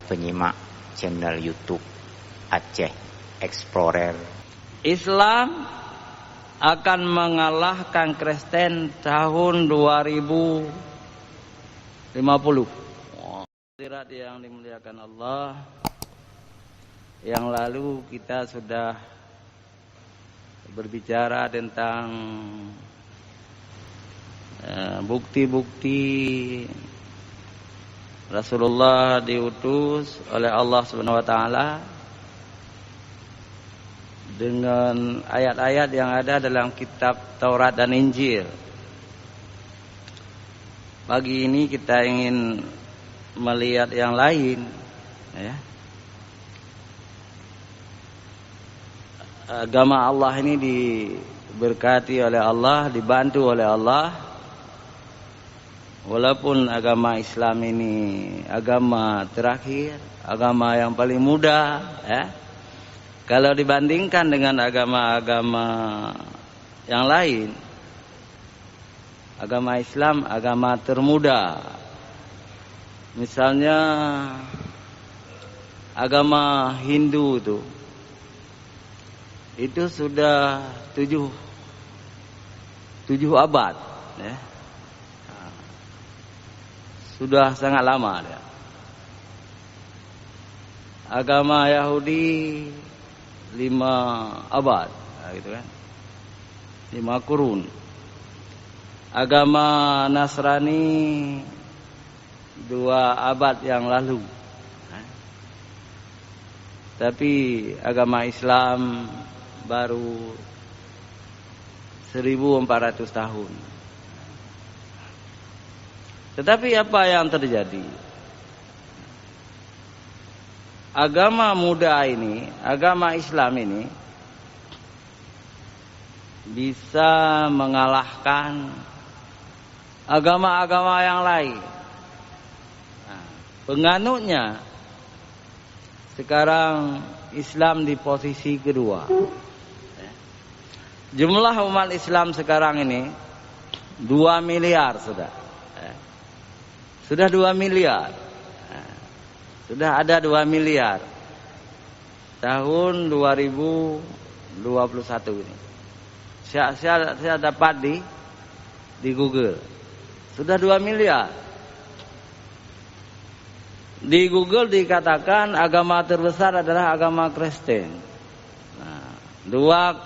penyimak channel YouTube Aceh Explorer. Islam akan mengalahkan Kristen tahun 2050. Hadirat yang dimuliakan Allah, yang lalu kita sudah berbicara tentang bukti-bukti Rasulullah diutus oleh Allah Subhanahu wa taala dengan ayat-ayat yang ada dalam kitab Taurat dan Injil. Pagi ini kita ingin melihat yang lain, ya. Agama Allah ini diberkati oleh Allah, dibantu oleh Allah. Walaupun agama Islam ini agama terakhir, agama yang paling mudah, ya. Kalau dibandingkan dengan agama-agama yang lain, agama Islam agama termuda. Misalnya agama Hindu itu sudah 7 abad, ya. Sudah sangat lama dia. Agama Yahudi 5 abad, gitu kan, 5 kurun. Agama Nasrani 2 abad yang lalu. Tapi agama Islam baru 1400 tahun. Tetapi apa yang terjadi? Agama muda ini, agama Islam ini bisa mengalahkan agama-agama yang lain. Penganutnya sekarang Islam di posisi kedua. Jumlah umat Islam sekarang ini 2 miliar sudah. Sudah 2 miliar. Sudah ada 2 miliar. Tahun 2021 ini. Saya dapat di Google. Sudah 2 miliar. Di Google dikatakan agama terbesar adalah agama Kristen. 2,4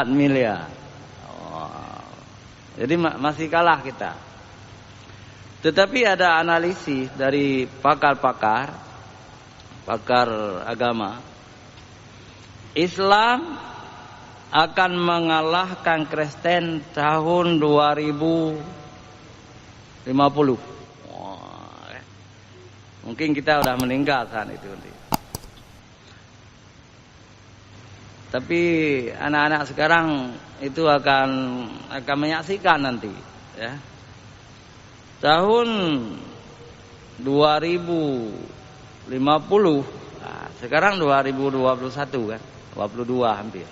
miliar. Jadi masih kalah kita. Tetapi ada analisis dari pakar agama. Islam akan mengalahkan Kristen tahun 2050. Mungkin kita udah meninggal saat itu. Tapi anak-anak sekarang itu akan menyaksikan nanti, ya. Tahun 2050, sekarang 2021 kan, 22 hampir.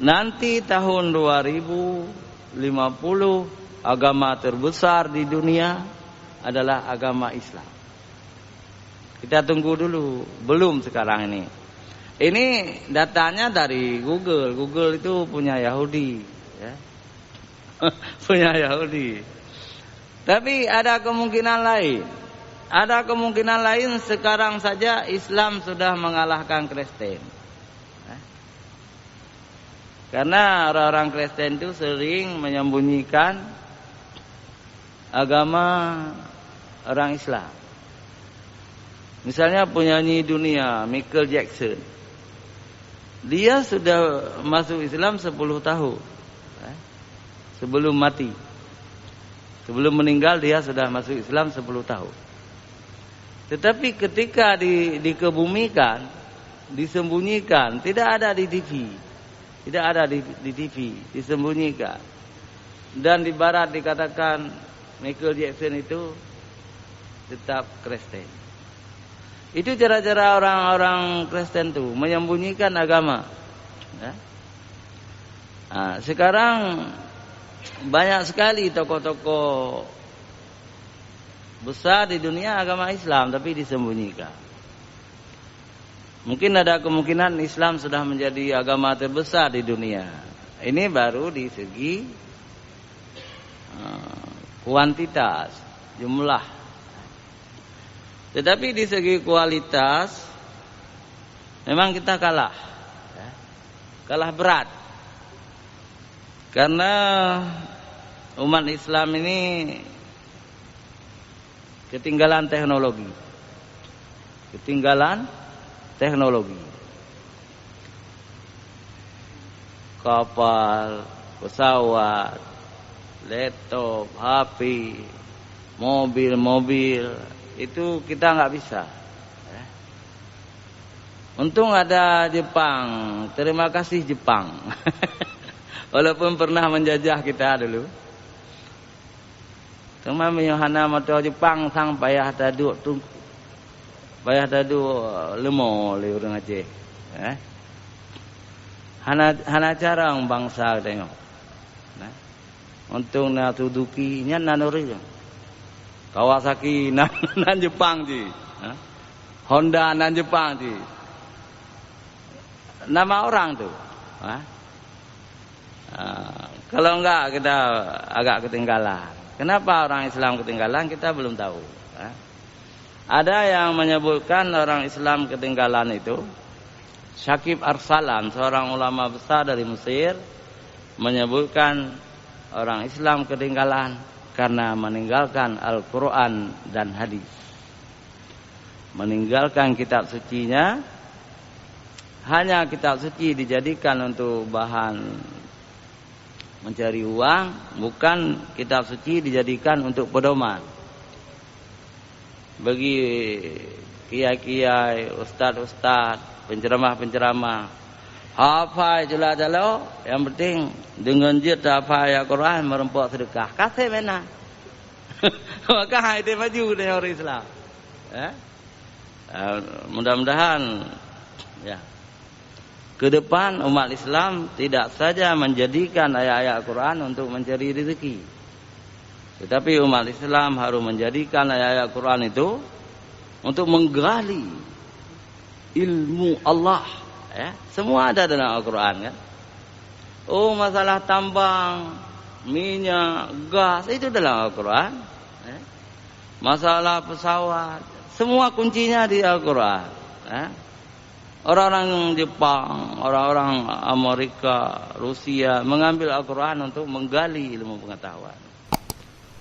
Nanti tahun 2050 agama terbesar di dunia adalah agama Islam. Kita tunggu dulu, belum sekarang ini. Ini datanya dari Google. Google itu punya Yahudi, ya. Punya Yahudi. Tapi ada kemungkinan lain. Ada kemungkinan lain sekarang saja Islam sudah mengalahkan Kristen. Karena orang-orang Kristen itu sering menyembunyikan agama orang Islam. Misalnya penyanyi dunia Michael Jackson. Dia sudah masuk Islam 10 tahun. Sebelum mati. Sebelum meninggal dia sudah masuk Islam 10 tahun. Tetapi ketika dikebumikan, disembunyikan, tidak ada di TV. Tidak ada di TV, disembunyikan. Dan di barat dikatakan Michael Jackson itu tetap Kristen. Itu cara-cara orang-orang Kristen itu menyembunyikan agama. Ya. Nah, sekarang banyak sekali tokoh-tokoh besar di dunia agama Islam, tapi disembunyikan. Mungkin ada kemungkinan Islam sudah menjadi agama terbesar di dunia. Ini baru di segi kuantitas, jumlah. Tetapi di segi kualitas memang kita kalah. Kalah berat. Karena umat Islam ini ketinggalan teknologi. Ketinggalan teknologi. Kapal, pesawat, laptop, HP, mobil, itu kita nggak bisa. Untung ada Jepang. Terima kasih Jepang. Walaupun pernah menjajah kita dulu. Cuma Yohana motor Jepang sang payah tadu lemo le urang Aceh. Hana jarang bangsa tengok. Nah. Untung na Suzuki nya nanuri. Kawasaki nan Jepang ji. Honda nan Jepang ji. Nama orang tuh. Kalau enggak kita agak ketinggalan. Kenapa orang Islam ketinggalan kita belum tahu. Ada yang menyebutkan orang Islam ketinggalan itu. Syakib Arsalan, seorang ulama besar dari Mesir, menyebutkan orang Islam ketinggalan karena meninggalkan Al-Quran dan hadis. Meninggalkan kitab sucinya. Hanya kitab suci dijadikan untuk bahan mencari uang, bukan kitab suci dijadikan untuk pedoman. Bagi kiai-kiai, ustaz-ustaz, penceramah-penceramah, hafal jela-jelo, yang penting dengan jid hafal Al-Quran merempok sedekah. Kasih mana? Maka itu maju dari orang Islam. Mudah-mudahan ya. Ke depan umat Islam tidak saja menjadikan ayat-ayat Al-Quran untuk mencari rezeki. Tetapi umat Islam harus menjadikan ayat-ayat Al-Quran itu untuk menggali ilmu Allah. Semua ada dalam Al-Quran kan. Oh, masalah tambang, minyak, gas, itu dalam Al-Quran. Masalah pesawat, semua kuncinya di Al-Quran. Orang-orang Jepang, orang-orang Amerika, Rusia mengambil Al-Quran untuk menggali ilmu pengetahuan.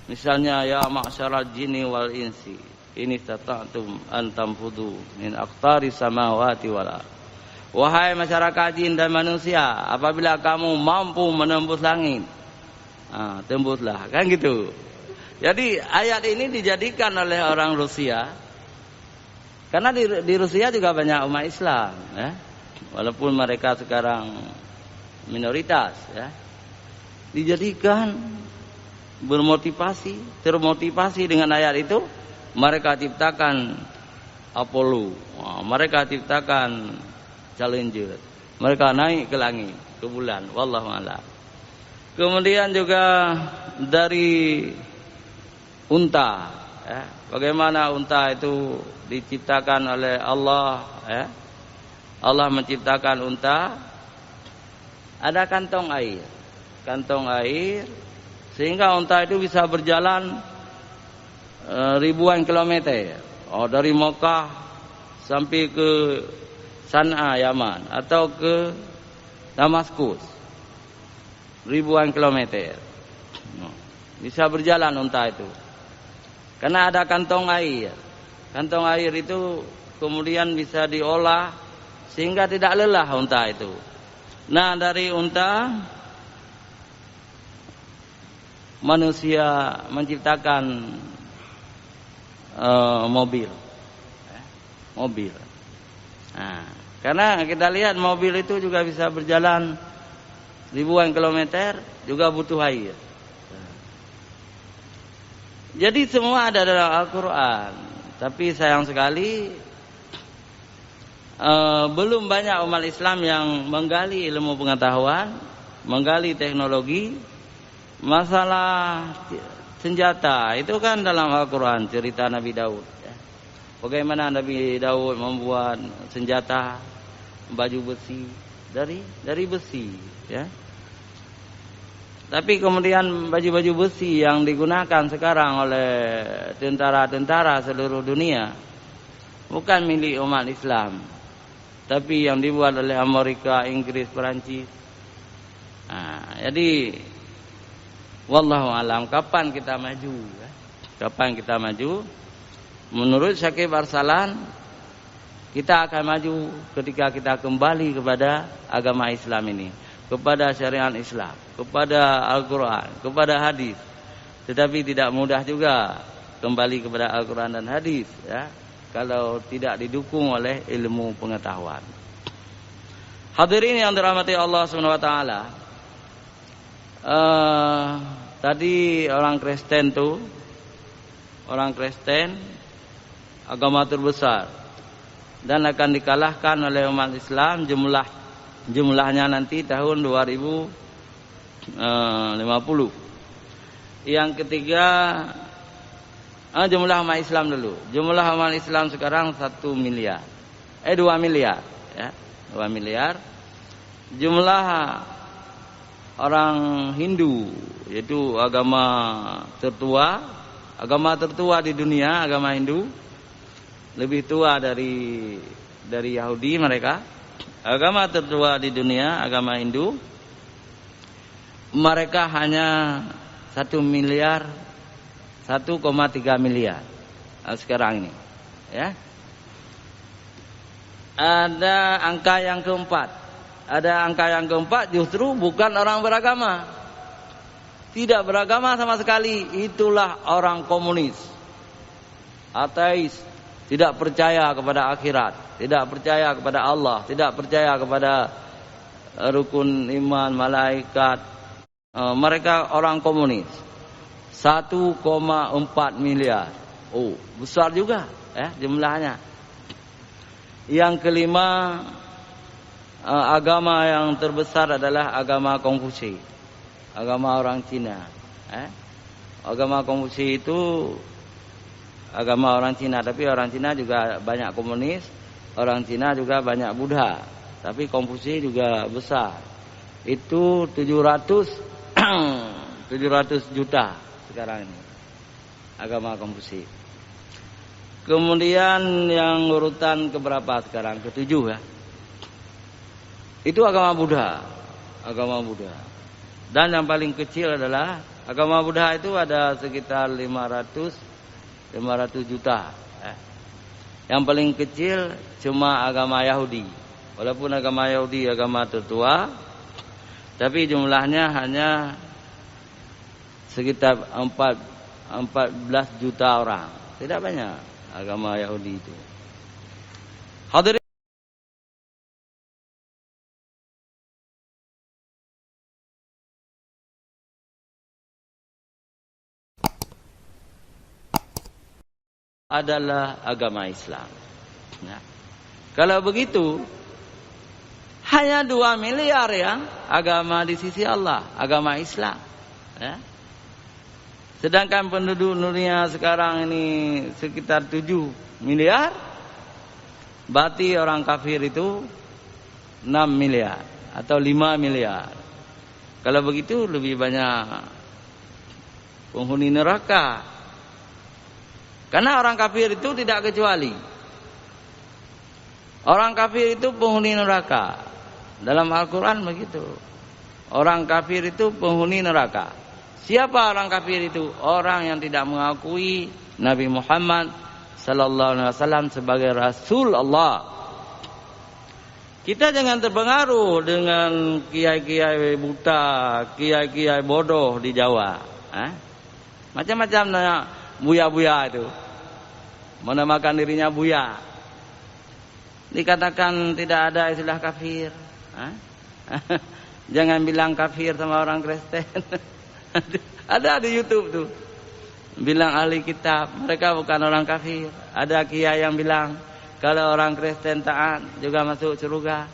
Misalnya ya ma'syaral jinni wal insi, ini tata'tum an tanfudu min aqtari samawati wal ardh. Wahai masyarakat jin dan manusia, apabila kamu mampu menembus langit, tembuslah, kan gitu. Jadi ayat ini dijadikan oleh orang Rusia. Karena di Rusia juga banyak umat Islam, ya. Walaupun mereka sekarang minoritas, ya. Dijadikan termotivasi dengan ayat itu, mereka ciptakan Apollo, mereka ciptakan Challenger, mereka naik ke langit, ke bulan, wallahu a'lam. Kemudian juga dari unta, ya. Bagaimana unta itu diciptakan oleh Allah, ya. Allah menciptakan unta, ada kantong air sehingga unta itu bisa berjalan ribuan kilometer. Dari Mekah sampai ke San'a Yaman atau ke Damaskus, ribuan kilometer. Bisa berjalan unta itu. Karena ada kantong air. Kantong air itu kemudian bisa diolah sehingga tidak lelah unta itu. Nah, dari unta manusia menciptakan mobil. Nah, karena kita lihat mobil itu juga bisa berjalan ribuan kilometer, juga butuh air. Jadi semua ada dalam Al-Quran. Tapi sayang sekali belum banyak umat Islam yang menggali ilmu pengetahuan, menggali teknologi. Masalah senjata. Itu kan dalam Al-Quran cerita Nabi Daud. Ya. Bagaimana Nabi Daud membuat senjata, baju besi dari besi. Ya. Tapi kemudian baju-baju besi yang digunakan sekarang oleh tentara-tentara seluruh dunia bukan milik umat Islam, tapi yang dibuat oleh Amerika, Inggris, Perancis. Nah, jadi wallahu alam, kapan kita maju? Kapan kita maju? Menurut Syakib Arsalan, kita akan maju ketika kita kembali kepada agama Islam ini, kepada syariat Islam, kepada Al-Quran, kepada hadis. Tetapi tidak mudah juga kembali kepada Al-Quran dan hadis, ya, kalau tidak didukung oleh ilmu pengetahuan. Hadirin yang dirahmati Allah Subhanahu wa taala. Tadi orang Kristen agama terbesar dan akan dikalahkan oleh umat Islam jumlahnya nanti tahun 2050. Yang ketiga, jumlah umat Islam dulu. Jumlah umat Islam sekarang 2 miliar, ya, 2 miliar. Jumlah orang Hindu, yaitu agama tertua di dunia, agama Hindu, lebih tua dari Yahudi mereka. Agama tertua di dunia, agama Hindu, mereka hanya 1,3 miliar sekarang ini, ya. Ada angka yang keempat justru bukan orang beragama, tidak beragama sama sekali. Itulah orang komunis, ateis, tidak percaya kepada akhirat, tidak percaya kepada Allah, tidak percaya kepada rukun iman, malaikat. Mereka orang komunis. 1,4 miliar. Oh, besar juga, ya, jumlahnya. Yang kelima, agama yang terbesar adalah agama Konghucu, agama orang Cina. Agama Konghucu itu agama orang Cina, tapi orang Cina juga banyak komunis, orang Cina juga banyak Buddha, tapi Konghucu juga besar. Itu 700 juta sekarang ini agama Konghucu. Kemudian yang urutan keberapa sekarang? Ke-7, ya. Itu agama Buddha. Dan yang paling kecil adalah agama Buddha, itu ada sekitar 500 juta. Yang paling kecil cuma agama Yahudi. Walaupun agama Yahudi agama tertua, tapi jumlahnya hanya sekitar 14 juta orang. Tidak banyak agama Yahudi itu. Hadirin adalah agama Islam. Ya. Kalau begitu, hanya 2 miliar ya agama di sisi Allah, agama Islam. Ya. Sedangkan penduduk dunia sekarang ini sekitar 7 miliar. Berarti orang kafir itu 6 miliar atau 5 miliar. Kalau begitu lebih banyak penghuni neraka. Karena orang kafir itu tidak kecuali. Orang kafir itu penghuni neraka. Dalam Al-Quran begitu. Orang kafir itu penghuni neraka. Siapa orang kafir itu? Orang yang tidak mengakui Nabi Muhammad sallallahu alaihi wasallam sebagai Rasul Allah. Kita jangan terpengaruh dengan kiai-kiai buta, kiai-kiai bodoh di Jawa. Macam-macam buya-buya itu. Menamakan dirinya buya. Dikatakan tidak ada istilah kafir. Jangan bilang kafir sama orang Kristen. Ada di YouTube tuh. Bilang ahli kitab, mereka bukan orang kafir. Ada kiai yang bilang kalau orang Kristen taat juga masuk surga.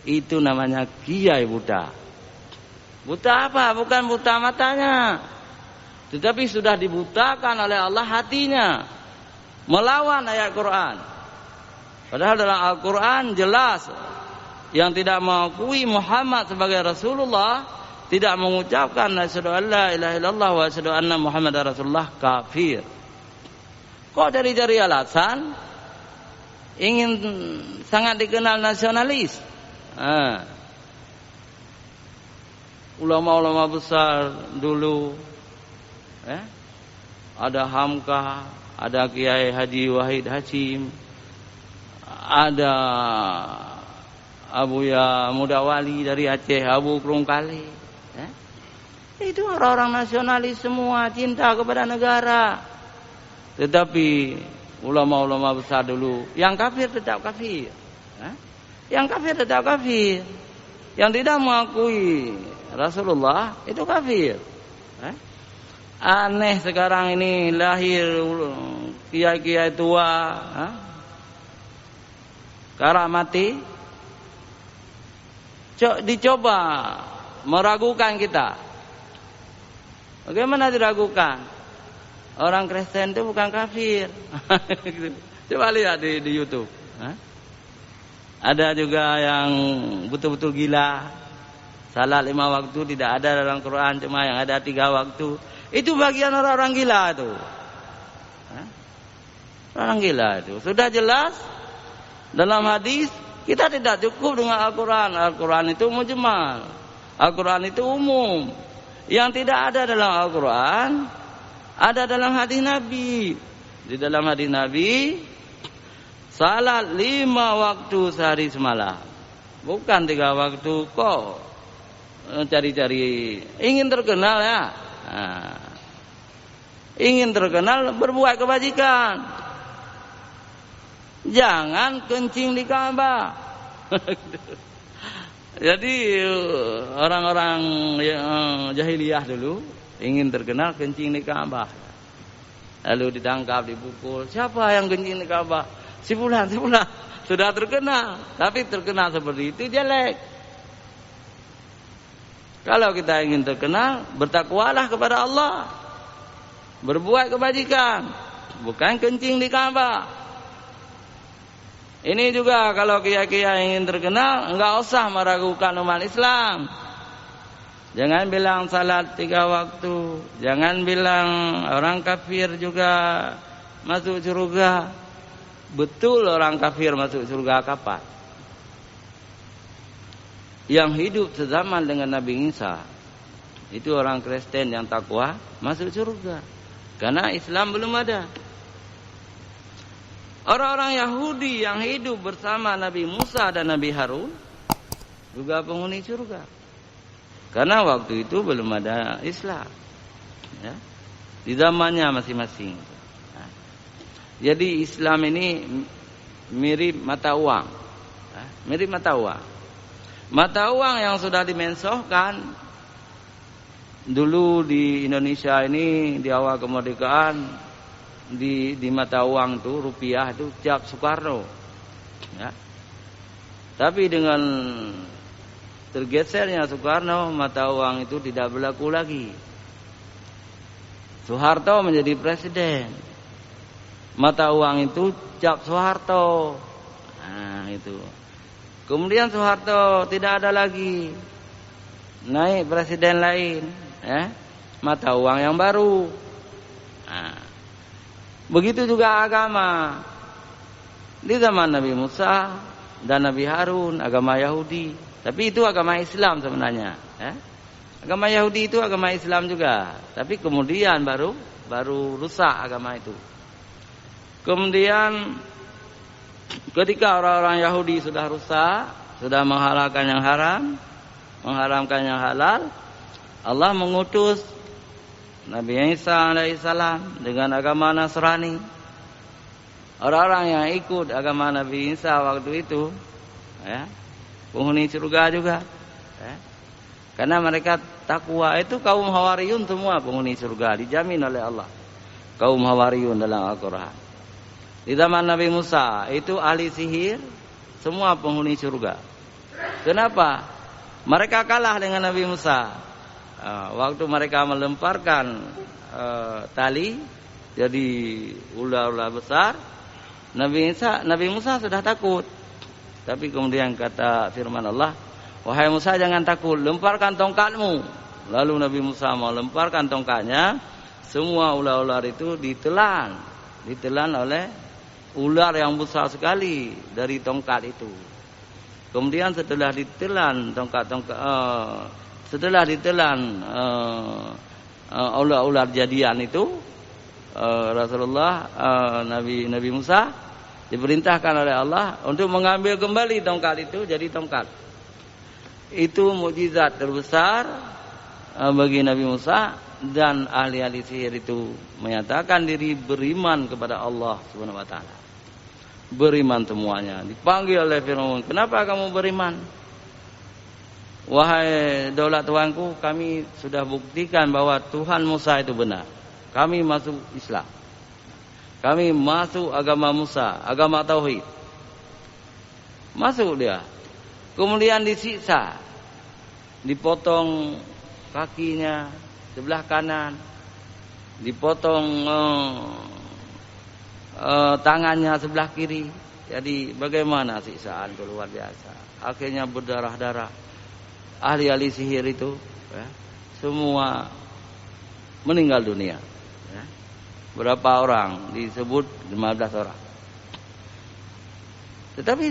Itu namanya kiai buta. Buta apa? Bukan buta matanya. tetapi sudah dibutakan oleh Allah hatinya melawan ayat Quran. Padahal dalam Al-Quran jelas yang tidak mengakui Muhammad sebagai Rasulullah, tidak mengucapkan asyhadu an la ilaha illallah wa asyhadu anna Muhammadar Rasulullah, kafir. Kok cari-cari alasan ingin sangat dikenal nasionalis? Ulama-ulama besar dulu, ada Hamka, ada Kiai Haji Wahid Hashim, ada Abuya Mudawali dari Aceh, Abu Krungkali. Itu orang-orang nasionalis semua, cinta kepada negara. Tetapi ulama-ulama besar dulu, yang kafir tetap kafir. Yang kafir tetap kafir. Yang tidak mengakui Rasulullah itu kafir. Aneh sekarang ini lahir kiai-kiai tua, karamati, dicoba meragukan kita. Bagaimana diragukan? Orang Kristen itu bukan kafir. Coba lihat di YouTube. Ada juga yang betul-betul gila. Salat 5 waktu tidak ada dalam Quran, cuma yang ada 3 waktu. Itu bagian orang-orang gila itu. Orang gila itu. Sudah jelas dalam hadis kita tidak cukup dengan Al-Quran. Al-Quran itu mujmal. Al-Quran itu umum. Yang tidak ada dalam Al-Quran ada dalam hadis Nabi. Di dalam hadis Nabi, salat 5 waktu sehari semalam, bukan 3 waktu. Kok cari-cari ingin terkenal ya? Ingin terkenal, berbuat kebajikan. Jangan kencing di Ka'bah. Jadi orang-orang jahiliyah dulu ingin terkenal kencing di Ka'bah. Lalu ditangkap, dipukul. Siapa yang kencing di Ka'bah? Si fulan. Sudah terkenal, tapi terkenal seperti itu jelek. Kalau kita ingin terkenal, bertakwalah kepada Allah. Berbuat kebajikan, bukan kencing di Ka'bah. Ini juga kalau kiai-kiai ingin terkenal, enggak usah meragukan umat Islam. Jangan bilang salat 3 waktu. Jangan bilang orang kafir juga masuk surga. Betul orang kafir masuk surga kapan? Yang hidup sezaman dengan Nabi Isa, itu orang Kristen yang takwa masuk surga. Karena Islam belum ada. Orang-orang Yahudi yang hidup bersama Nabi Musa dan Nabi Harun juga penghuni surga. Karena waktu itu belum ada Islam, ya, di zamannya masing-masing. Ya. Jadi Islam ini mirip mata uang, ya, mirip mata uang. Mata uang yang sudah dimensohkan dulu di Indonesia ini di awal kemerdekaan, di mata uang tuh rupiah itu cap Soekarno, ya. Tapi dengan tergesernya Soekarno, mata uang itu tidak berlaku lagi. Soeharto menjadi presiden, mata uang itu cap Soeharto. Nah itu. Kemudian Soeharto tidak ada lagi, naik presiden lain, ya, mata uang yang baru. Nah, begitu juga agama. Di zaman Nabi Musa dan Nabi Harun, agama Yahudi. Tapi itu agama Islam sebenarnya, ya. Agama Yahudi itu agama Islam juga. Tapi kemudian baru rusak agama itu. Kemudian ketika orang-orang Yahudi sudah rusak, sudah menghalalkan yang haram, mengharamkan yang halal, Allah mengutus Nabi Isa alaihissalam dengan agama Nasrani. Orang-orang yang ikut agama Nabi Isa waktu itu, ya, penghuni surga juga, ya. Karena mereka takwa. Itu kaum Hawariyun semua penghuni surga, dijamin oleh Allah. Kaum Hawariyun dalam Al-Quran. Di zaman Nabi Musa itu ahli sihir, semua penghuni surga. Kenapa? Mereka kalah dengan Nabi Musa. waktu mereka melemparkan tali jadi ular-ular besar, Nabi Musa sudah takut. Tapi kemudian kata firman Allah, wahai Musa jangan takut, lemparkan tongkatmu. Lalu Nabi Musa mau lemparkan tongkatnya, semua ular-ular itu ditelan oleh ular yang besar sekali dari tongkat itu. Kemudian setelah ditelan ular-ular jadian itu, Rasulullah Nabi Musa diperintahkan oleh Allah untuk mengambil kembali tongkat itu jadi tongkat. Itu mukjizat terbesar bagi Nabi Musa, dan ahli-ahli sihir itu menyatakan diri beriman kepada Allah Subhanahu wa taala. Beriman semuanya. Dipanggil oleh Firaun, "Kenapa kamu beriman?" "Wahai daulat tuanku, kami sudah buktikan bahwa Tuhan Musa itu benar. Kami masuk Islam. Kami masuk agama Musa, agama tauhid." Masuk dia. Kemudian disiksa. Dipotong kakinya sebelah kanan, dipotong tangannya sebelah kiri. Jadi bagaimana siksaan itu luar biasa. Akhirnya berdarah-darah. Ahli-ahli sihir itu semua meninggal dunia. Berapa orang? Disebut 15 orang. Tetapi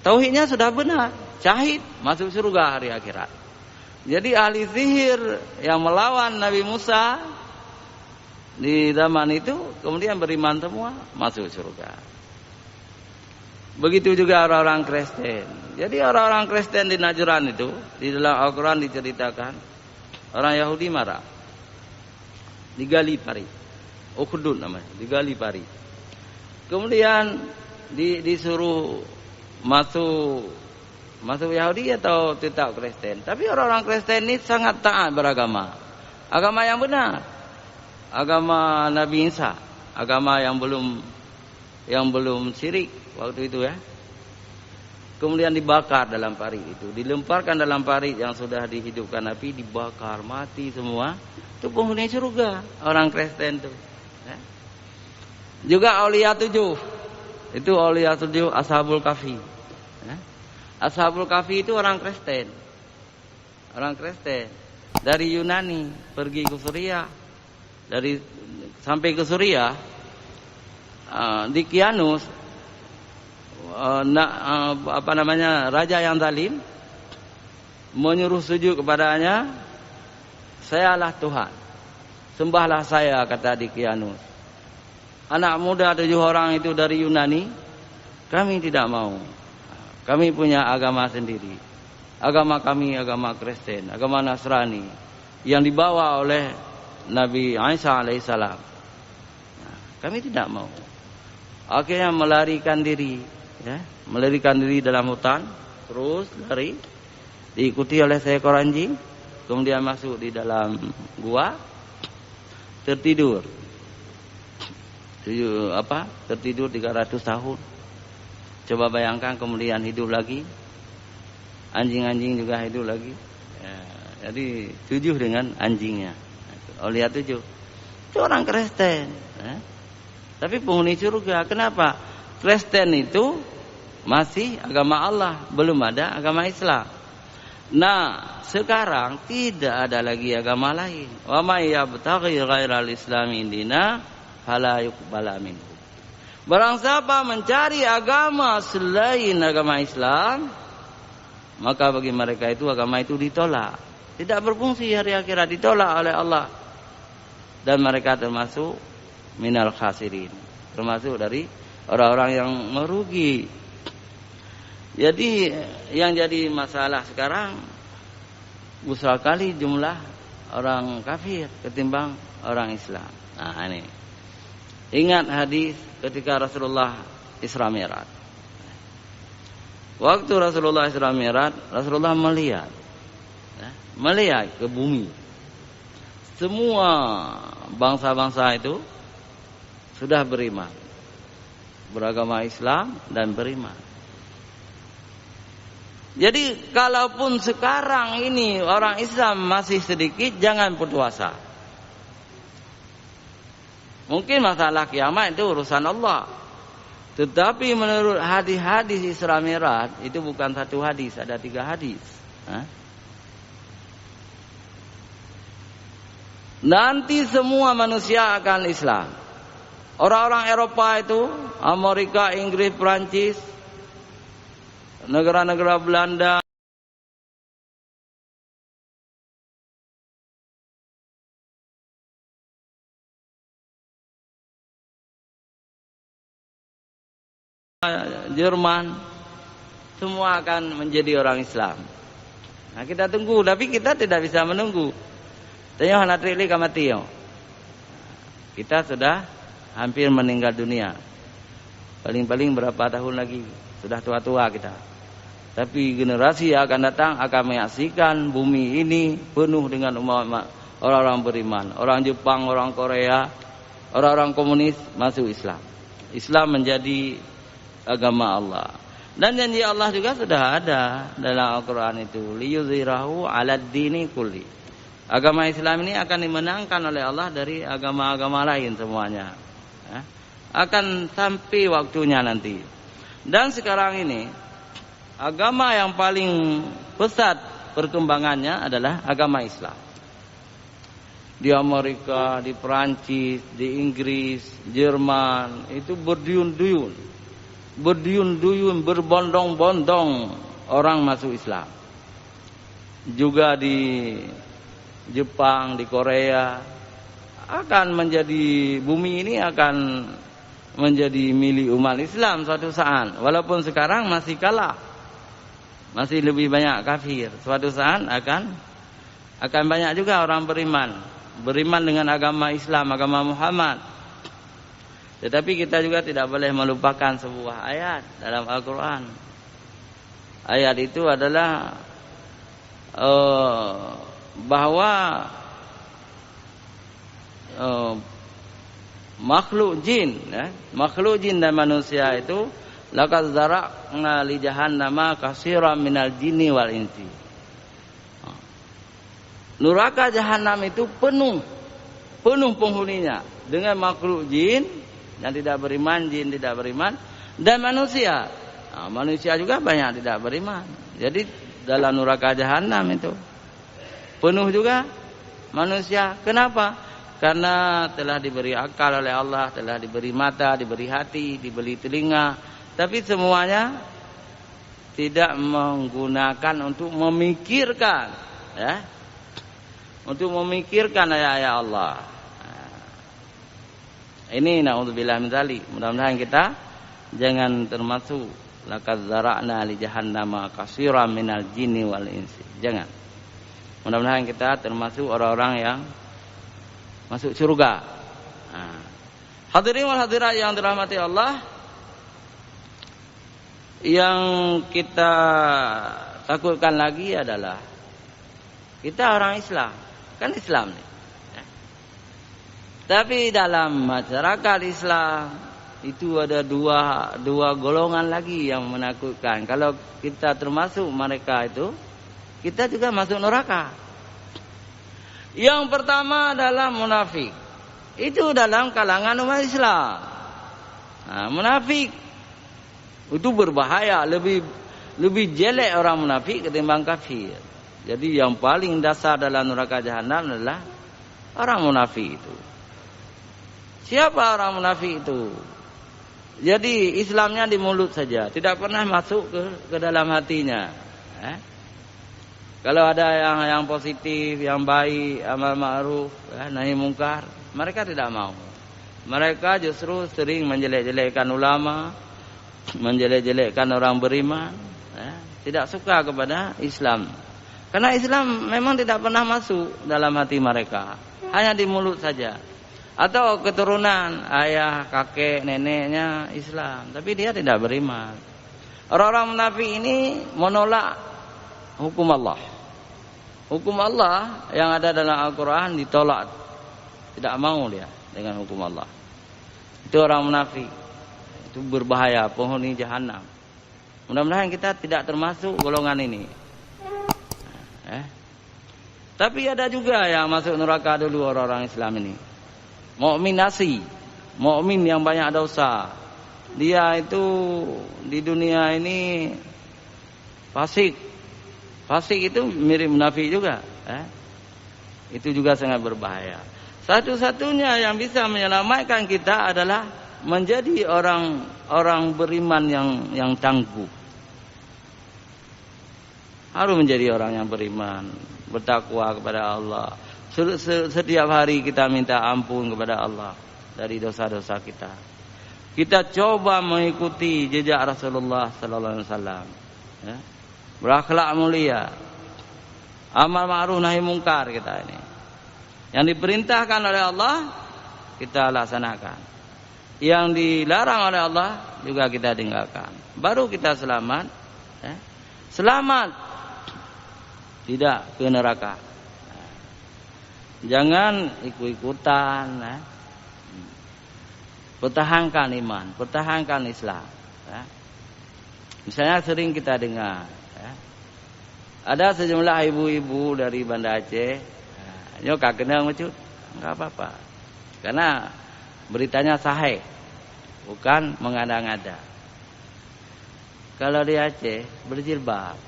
tauhidnya sudah benar, syahid, masuk surga hari akhirat. Jadi ahli sihir yang melawan Nabi Musa di zaman itu kemudian beriman semua, masuk surga. Begitu juga orang-orang Kristen. Jadi orang-orang Kristen di Najran itu, di dalam Al-Quran diceritakan, orang Yahudi marah, digali pari, Ukhdud namanya, digali pari. Kemudian disuruh masuk Yahudi atau tetap Kristen. Tapi orang-orang Kristen ini sangat taat beragama, agama yang benar, agama Nabi Isa, agama yang belum syirik waktu itu ya. Kemudian dibakar dalam parit itu, dilemparkan dalam parit yang sudah dihidupkan api, dibakar, mati semua. Itu penghuni surga orang Kristen itu. Ya. Juga Aulia 7, itu Aulia 7 Ashabul Kahfi. Ya. Ashabul Kahfi itu orang Kristen, dari Yunani pergi ke Suriah, sampai ke Suriah di Kianus. Raja yang zalim menyuruh sujud kepadanya, "Sayalah Tuhan, sembahlah saya," kata di Kianus. Anak muda 7 orang itu dari Yunani, "Kami tidak mau. Kami punya agama sendiri. Agama kami agama Kristen, agama Nasrani yang dibawa oleh Nabi Isa alaihissalam. Kami tidak mau." Akhirnya melarikan diri dalam hutan, terus lari, diikuti oleh seekor anjing, kemudian masuk di dalam gua, tertidur. Tertidur 300 tahun. Coba bayangkan, kemudian hidup lagi, anjing-anjing juga hidup lagi. Jadi 7 dengan anjingnya. Aulia 7 itu orang Kristen. Tapi penghuni surga. Kenapa? Kristen itu masih agama Allah, belum ada agama Islam. Nah, sekarang tidak ada lagi agama lain. Wa may yabtaghi ghairal islami dina fala yuqbala minhu. Barang siapa mencari agama selain agama Islam, maka bagi mereka itu agama itu ditolak, tidak berfungsi hari akhirat, ditolak oleh Allah. Dan mereka termasuk minal khasirin, termasuk dari orang-orang yang merugi. Jadi yang jadi masalah sekarang besar kali jumlah orang kafir ketimbang orang Islam. Nah ini, ingat hadis ketika Rasulullah Isra Mi'raj. Waktu Rasulullah Isra Mi'raj, Rasulullah melihat ke bumi. Semua bangsa-bangsa itu sudah beriman, beragama Islam dan beriman. Jadi kalaupun sekarang ini orang Islam masih sedikit, jangan putus asa. Mungkin masalah kiamat itu urusan Allah. Tetapi menurut hadis-hadis Isra Mi'raj itu bukan satu hadis, ada 3 hadis. Nanti semua manusia akan Islam. Orang-orang Eropa itu, Amerika, Inggris, Perancis, negara-negara Belanda, Jerman, semua akan menjadi orang Islam. Nah, kita tunggu, tapi kita tidak bisa menunggu. Tanya hanatrili kamatio. Kita sudah hampir meninggal dunia. Paling-paling berapa tahun lagi, sudah tua-tua kita. Tapi generasi yang akan datang akan menyaksikan bumi ini penuh dengan umat orang-orang beriman. Orang Jepang, orang Korea, orang-orang komunis masuk Islam. Islam menjadi agama Allah. Dan janji Allah juga sudah ada dalam Al-Quran itu. Liyuzhirahu 'alad dini kulli. Agama Islam ini akan dimenangkan oleh Allah dari agama-agama lain semuanya. Akan sampai waktunya nanti. Dan sekarang ini agama yang paling pesat perkembangannya adalah agama Islam. Di Amerika, di Perancis, di Inggris, Jerman, itu berduyun-duyun, berbondong-bondong orang masuk Islam. Juga di Jepang, di Korea, akan menjadi, bumi ini akan menjadi milik umat Islam suatu saat. Walaupun sekarang masih kalah, masih lebih banyak kafir. Suatu saat akan banyak juga orang beriman dengan agama Islam, agama Muhammad. Tetapi kita juga tidak boleh melupakan sebuah ayat dalam Al-Quran. Ayat itu adalah bahwa makhluk jin dan manusia itu laqad zara'na li jahannama katsiran minal jinni wal insi. Neraka jahanam itu penuh penghuninya dengan makhluk jin yang tidak beriman, jin tidak beriman, dan manusia. Manusia juga banyak tidak beriman. Jadi dalam neraka jahanam itu penuh juga manusia. Kenapa? Karena telah diberi akal oleh Allah, telah diberi mata, diberi hati, diberi telinga, tapi semuanya tidak menggunakan untuk memikirkan, untuk memikirkan ayat-ayat Allah. Ini naudzubillah min dzalik. Mudah-mudahan kita jangan termasuk laqad zara'na li jahannama katsiran minal jinni wal insi. Jangan. Mudah-mudahan kita termasuk orang-orang yang masuk surga. Hadirin wal hadirat yang dirahmati Allah, yang kita takutkan lagi adalah kita orang Islam, kan Islam nih. Tapi dalam masyarakat Islam itu ada dua golongan lagi yang menakutkan. Kalau kita termasuk mereka itu, kita juga masuk neraka. Yang pertama adalah munafik. Itu dalam kalangan umat Islam. Munafik itu berbahaya, lebih jelek orang munafik ketimbang kafir. Jadi yang paling dasar dalam neraka jahanam adalah orang munafik itu. Siapa orang munafik itu? Jadi Islamnya di mulut saja, tidak pernah masuk ke dalam hatinya. Kalau ada yang positif, yang baik, amal ma'ruf, nahi mungkar, mereka tidak mau. Mereka justru sering menjelek-jelekkan ulama, menjelek-jelekkan orang beriman, tidak suka kepada Islam. Karena Islam memang tidak pernah masuk dalam hati mereka, hanya di mulut saja. Atau keturunan ayah, kakek, neneknya Islam, tapi dia tidak beriman. Orang-orang munafik ini menolak hukum Allah. Hukum Allah yang ada dalam Al-Quran ditolak. Tidak mau dia dengan hukum Allah. Itu orang munafik. Itu berbahaya, penghuni jahanam. Mudah-mudahan kita tidak termasuk golongan ini. Tapi ada juga yang masuk neraka dulu orang-orang Islam ini. Mukmin yang banyak dosa. Dia itu di dunia ini fasik. Fasik itu mirip munafik juga. Itu juga sangat berbahaya. Satu-satunya yang bisa menyelamatkan kita adalah menjadi orang beriman yang tangguh. Harus menjadi orang yang beriman, bertakwa kepada Allah. Setiap hari kita minta ampun kepada Allah dari dosa-dosa kita. Kita coba mengikuti jejak Rasulullah sallallahu alaihi wasallam. Berakhlak mulia. Amal ma'ruf nahi mungkar kita ini. Yang diperintahkan oleh Allah kita laksanakan. Yang dilarang oleh Allah juga kita tinggalkan. Baru kita selamat. Selamat. Tidak ke neraka. Jangan ikut-ikutan. Pertahankan iman, pertahankan Islam. Misalnya sering kita dengar, ada sejumlah ibu-ibu dari Banda Aceh, nyok kena mecut, enggak apa-apa, karena beritanya sahih, bukan mengada-ngada. Kalau di Aceh berjilbab,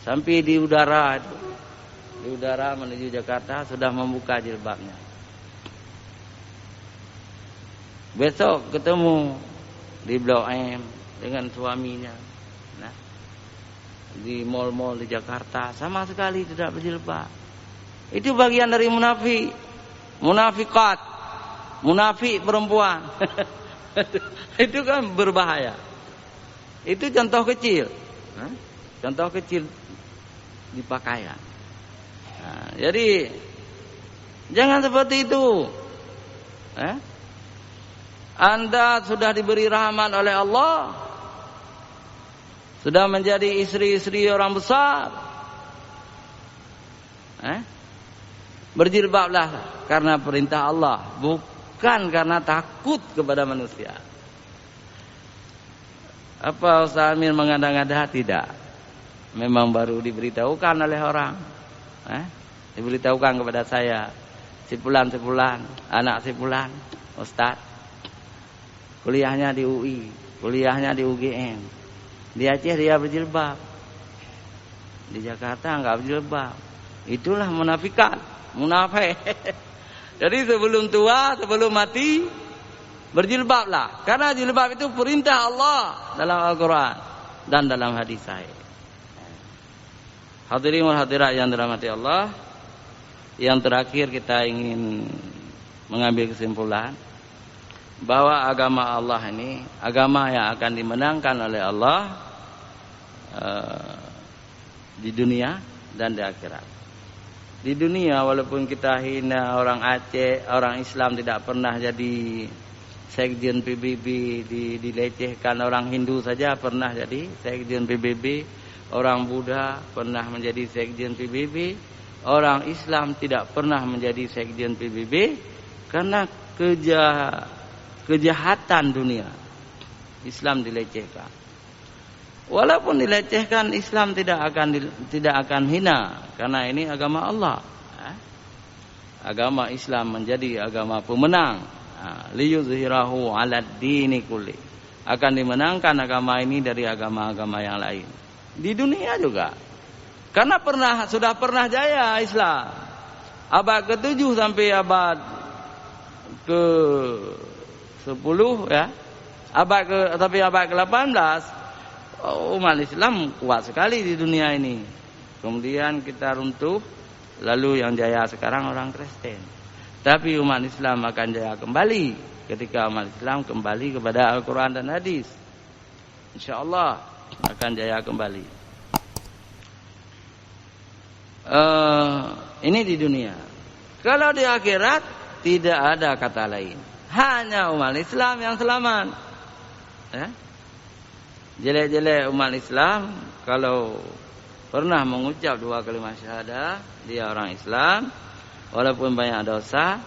sampai di udara menuju Jakarta sudah membuka jilbabnya. Besok ketemu di Blok M dengan suaminya, di mal-mal di Jakarta sama sekali tidak berjilbab. Itu bagian dari munafik, munafikat, munafik perempuan. Itu kan berbahaya. Itu contoh kecil, contoh kecil di pakaian. Jadi jangan seperti itu. Anda sudah diberi rahmat oleh Allah, sudah menjadi istri-istri orang besar. Berjilbablah karena perintah Allah, bukan karena takut kepada manusia. Apa Ustaz Amir mengada-ngada? Tidak. Memang baru diberitahukan oleh orang. Diberitahukan kepada saya, sebulan, anak sebulan, Ustaz. Kuliahnya di UI, kuliahnya di UGM. Di Aceh dia berjilbab, di Jakarta enggak berjilbab. Itulah munafikat, munafik. Jadi sebelum tua, sebelum mati, berjilbablah. Karena jilbab itu perintah Allah dalam Al-Quran dan dalam hadis sahih. Hadirin wal hadirat yang dirahmati Allah, yang terakhir kita ingin mengambil kesimpulan bahwa agama Allah ini agama yang akan dimenangkan oleh Allah di dunia dan di akhirat. Di dunia walaupun kita hina orang Aceh, orang Islam tidak pernah jadi sekjen PBB, dilecehkan. Orang Hindu saja pernah jadi sekjen PBB, orang Buddha pernah menjadi sekjen PBB, orang Islam tidak pernah menjadi sekjen PBB karena kejahatan dunia. Islam dilecehkan. Walaupun dilecehkan, Islam tidak akan hina karena ini agama Allah. Agama Islam menjadi agama pemenang. Liyuzhirahu 'alad dini kulli. Akan dimenangkan agama ini dari agama-agama yang lain. Di dunia juga. Karena sudah pernah jaya Islam. Abad ke-7 sampai abad ke-10 ya. Tapi abad ke-18 umat Islam kuat sekali di dunia ini. Kemudian kita runtuh, lalu yang jaya sekarang orang Kristen. Tapi umat Islam akan jaya kembali ketika umat Islam kembali kepada Al-Quran dan hadis. InsyaAllah akan jaya kembali. Ini di dunia. Kalau di akhirat tidak ada kata lain, hanya umat Islam yang selamat. Jelek-jelek umat Islam kalau pernah mengucap 2 kalimat syahadah, dia orang Islam, walaupun banyak dosa,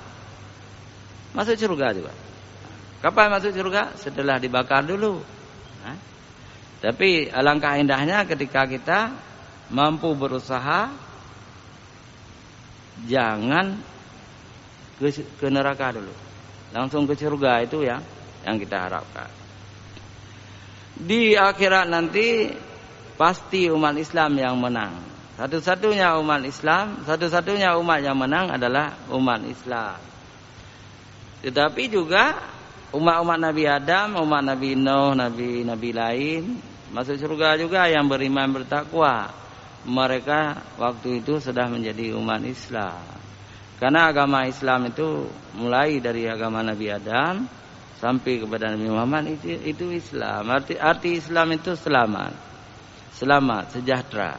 masuk surga juga. Kapan masuk surga? Setelah dibakar dulu. Tapi alangkah indahnya ketika kita mampu berusaha, jangan ke neraka dulu, langsung ke surga. Itu yang kita harapkan. Di akhirat nanti pasti umat Islam yang menang. Satu-satunya umat yang menang adalah umat Islam. Tetapi juga umat-umat Nabi Adam, umat Nabi Nuh, nabi-nabi lain masuk surga juga yang beriman bertakwa. Mereka waktu itu sudah menjadi umat Islam. Karena agama Islam itu mulai dari agama Nabi Adam sampai kepada Nabi Muhammad itu Islam. Arti Islam itu selamat, sejahtera.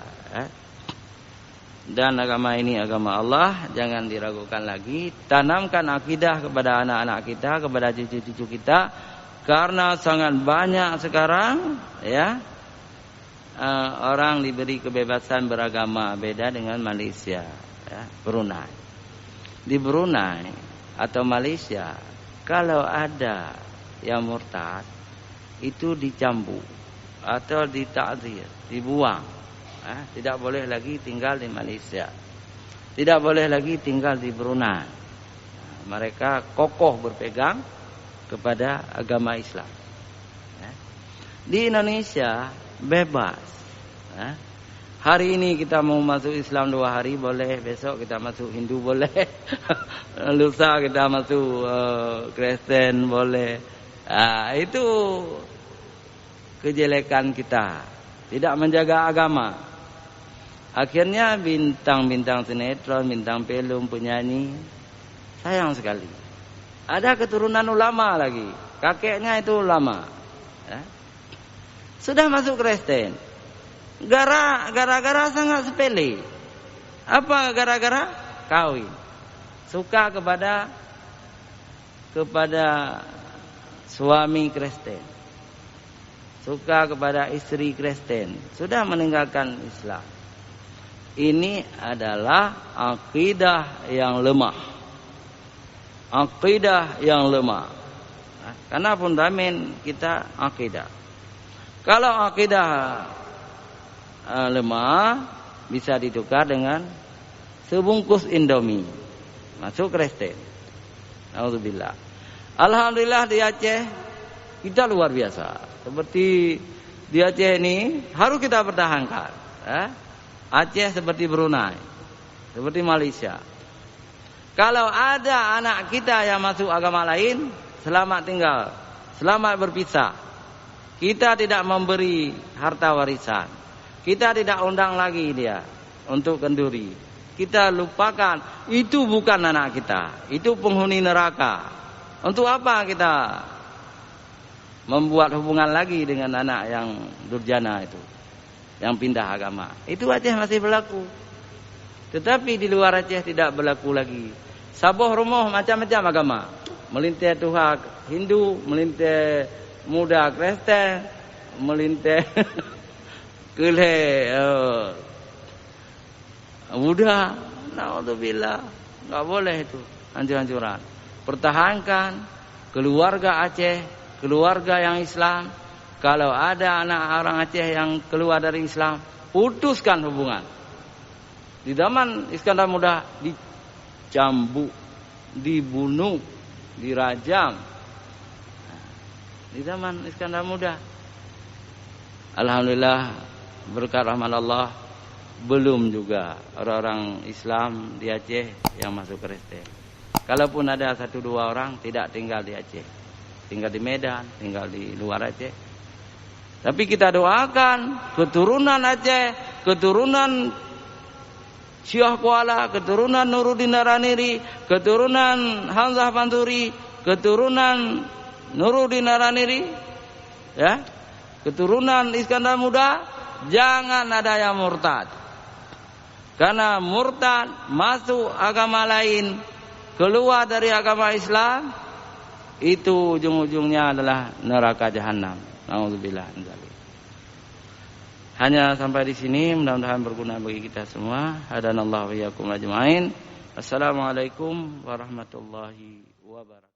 Dan agama ini agama Allah, jangan diragukan lagi. Tanamkan akidah kepada anak-anak kita, kepada cucu-cucu kita, karena sangat banyak sekarang orang diberi kebebasan beragama, beda dengan Malaysia, Brunei. Di Brunei atau Malaysia, kalau ada yang murtad, itu dicambuk atau ditakzir, dibuang. Tidak boleh lagi tinggal di Malaysia, tidak boleh lagi tinggal di Brunei. Mereka kokoh berpegang kepada agama Islam. Di Indonesia bebas. Hari ini kita mau masuk Islam 2 hari boleh, besok kita masuk Hindu boleh, lusa kita masuk Kristen boleh. Itu kejelekan kita, tidak menjaga agama. Akhirnya bintang-bintang sinetron, bintang film, penyanyi, sayang sekali. Ada keturunan ulama lagi, kakeknya itu ulama, sudah masuk Kristen. Gara-gara sangat sepele. Apa gara-gara? Kawin. Suka kepada suami Kristen. Suka kepada istri Kristen. Sudah meninggalkan Islam. Ini adalah akidah yang lemah. Akidah yang lemah. Karena fundament kita akidah. Kalau akidah lemah, bisa ditukar dengan sebungkus Indomie, masuk Kristen. Alhamdulillah. Alhamdulillah di Aceh kita luar biasa. Seperti di Aceh ini harus kita pertahankan. Aceh seperti Brunei, seperti Malaysia. Kalau ada anak kita yang masuk agama lain, selamat tinggal, selamat berpisah. Kita tidak memberi harta warisan. Kita tidak undang lagi dia untuk kenduri. Kita lupakan, itu bukan anak kita, itu penghuni neraka. Untuk apa kita membuat hubungan lagi dengan anak yang durjana itu, yang pindah agama? Itu Aceh masih berlaku. Tetapi di luar Aceh tidak berlaku lagi. Sabuh rumah macam-macam agama. Melintir Tuhan Hindu, melintir muda Kristen, melintir kele muda. Naudzubillah, enggak boleh itu hancur-hancuran. Pertahankan keluarga Aceh, keluarga yang Islam. Kalau ada anak orang Aceh yang keluar dari Islam, putuskan hubungan. Di zaman Iskandar Muda dicambuk, dibunuh, dirajam. Di zaman Iskandar Muda, alhamdulillah berkat rahmat Allah, belum juga orang-orang Islam di Aceh yang masuk Kristen. Kalaupun ada 1-2 orang, tidak tinggal di Aceh, tinggal di Medan, tinggal di luar Aceh. Tapi kita doakan keturunan Aceh, keturunan Syah Kuala, keturunan Nuruddin Naraniri, keturunan Hamzah Panturi, keturunan Nuruddin Naraniri, keturunan Iskandar Muda, jangan ada yang murtad. Karena murtad masuk agama lain, keluar dari agama Islam, itu ujung-ujungnya adalah neraka jahanam. Alhamdulillah. Hanya sampai di sini, mudah-mudahan berguna bagi kita semua. Hadanallahu wa iyyakum ajmain. Assalamualaikum warahmatullahi wabarakatuh.